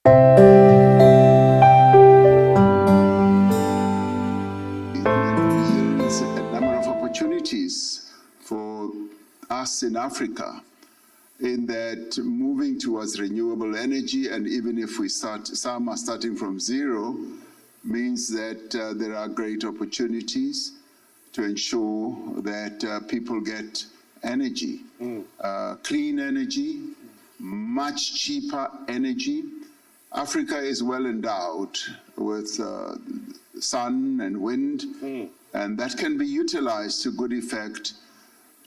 Yields a number of opportunities for us in Africa, in that moving towards renewable energy, and even if some are starting from zero, means that there are great opportunities to ensure that people get energy, clean energy, much cheaper energy. Africa is well endowed with sun and wind, and that can be utilized to good effect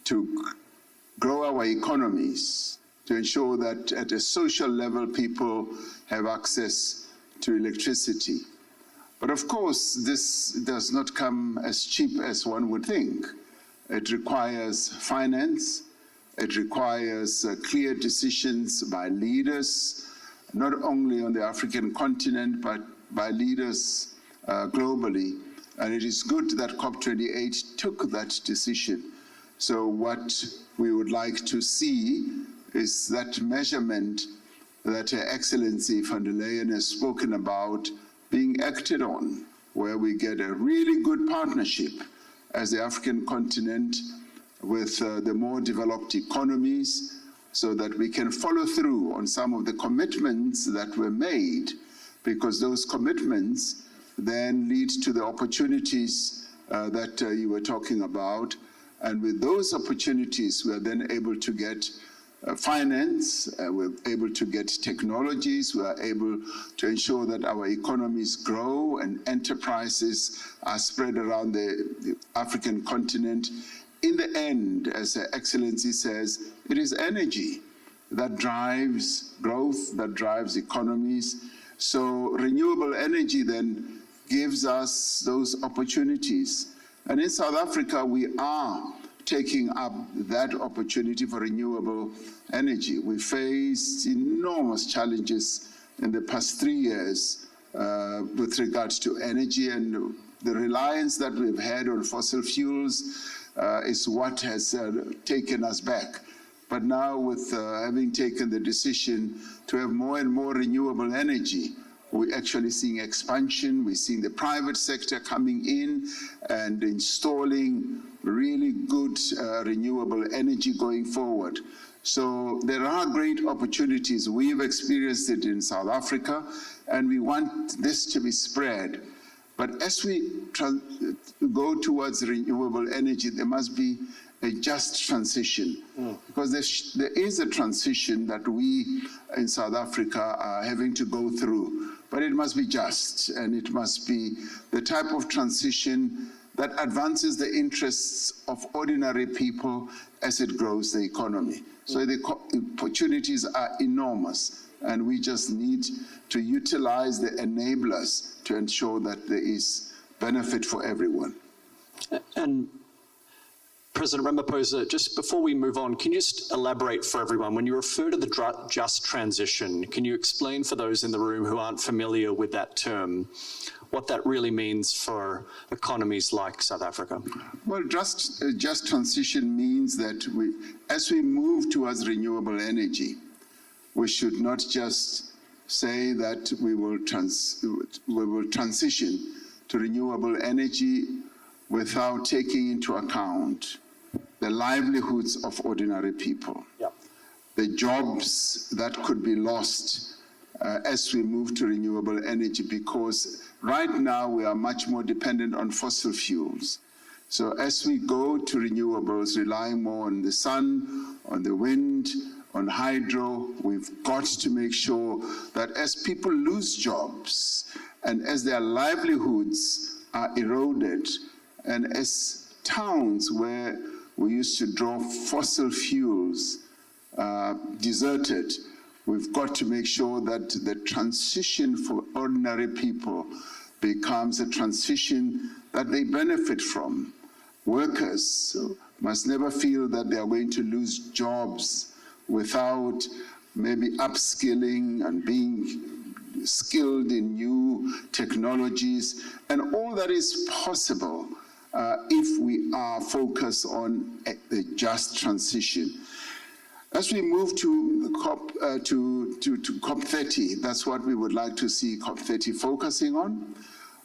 to grow our economies, to ensure that at a social level people have access to electricity. But of course, this does not come as cheap as one would think. It requires finance, it requires clear decisions by leaders, not only on the African continent, but by leaders globally. And it is good that COP28 took that decision. So what we would like to see is that measurement that Her Excellency van der Leyen has spoken about being acted on, where we get a really good partnership as the African continent with the more developed economies, so that we can follow through on some of the commitments that were made, because those commitments then lead to the opportunities that you were talking about. And with those opportunities, we are then able to get finance, we're able to get technologies, we are able to ensure that our economies grow and enterprises are spread around the African continent. In the end, as Her Excellency says, it is energy that drives growth, that drives economies. So renewable energy then gives us those opportunities. And in South Africa, we are taking up that opportunity for renewable energy. We faced enormous challenges in the past 3 years with regards to energy, and the reliance that we've had on fossil fuels is what has taken us back. But now, with having taken the decision to have more and more renewable energy, we're actually seeing expansion. We're seeing the private sector coming in and installing really good renewable energy going forward. So there are great opportunities. We've experienced it in South Africa, and we want this to be spread. But as we go towards renewable energy, there must be a just transition, because there is a transition that we in South Africa are having to go through, but it must be just, and it must be the type of transition that advances the interests of ordinary people as it grows the economy. So the opportunities are enormous, and we just need to utilize the enablers to ensure that there is benefit for everyone. And President Ramaphosa, just before we move on, can you just elaborate for everyone, when you refer to the just transition, can you explain for those in the room who aren't familiar with that term, what that really means for economies like South Africa? Well, just transition means that as we move towards renewable energy, we should not just say that we will transition to renewable energy without taking into account the livelihoods of ordinary people, the jobs that could be lost as we move to renewable energy, because right now we are much more dependent on fossil fuels. So as we go to renewables, relying more on the sun, on the wind, on hydro, we've got to make sure that as people lose jobs and as their livelihoods are eroded, and as towns where we used to draw fossil fuels deserted, we've got to make sure that the transition for ordinary people becomes a transition that they benefit from. Workers must never feel that they are going to lose jobs without maybe upskilling and being skilled in new technologies, and all that is possible if we are focused on a just transition. As we move to COP30, that's what we would like to see COP30 focusing on.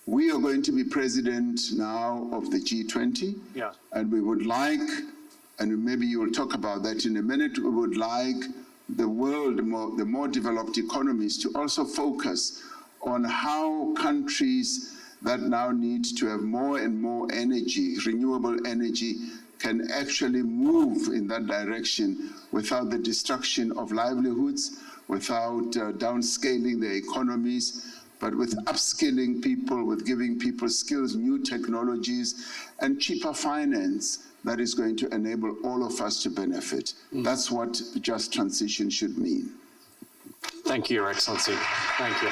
We are going to be president now of the G20, Yeah. and we would like, and maybe you will talk about that in a minute, we would like the world, the more developed economies to also focus on how countries that now need to have more and more energy, renewable energy, can actually move in that direction without the destruction of livelihoods, without downscaling their economies, but with upskilling people, with giving people skills, new technologies, and cheaper finance that is going to enable all of us to benefit. That's what just transition should mean. Thank you, Your Excellency. Thank you.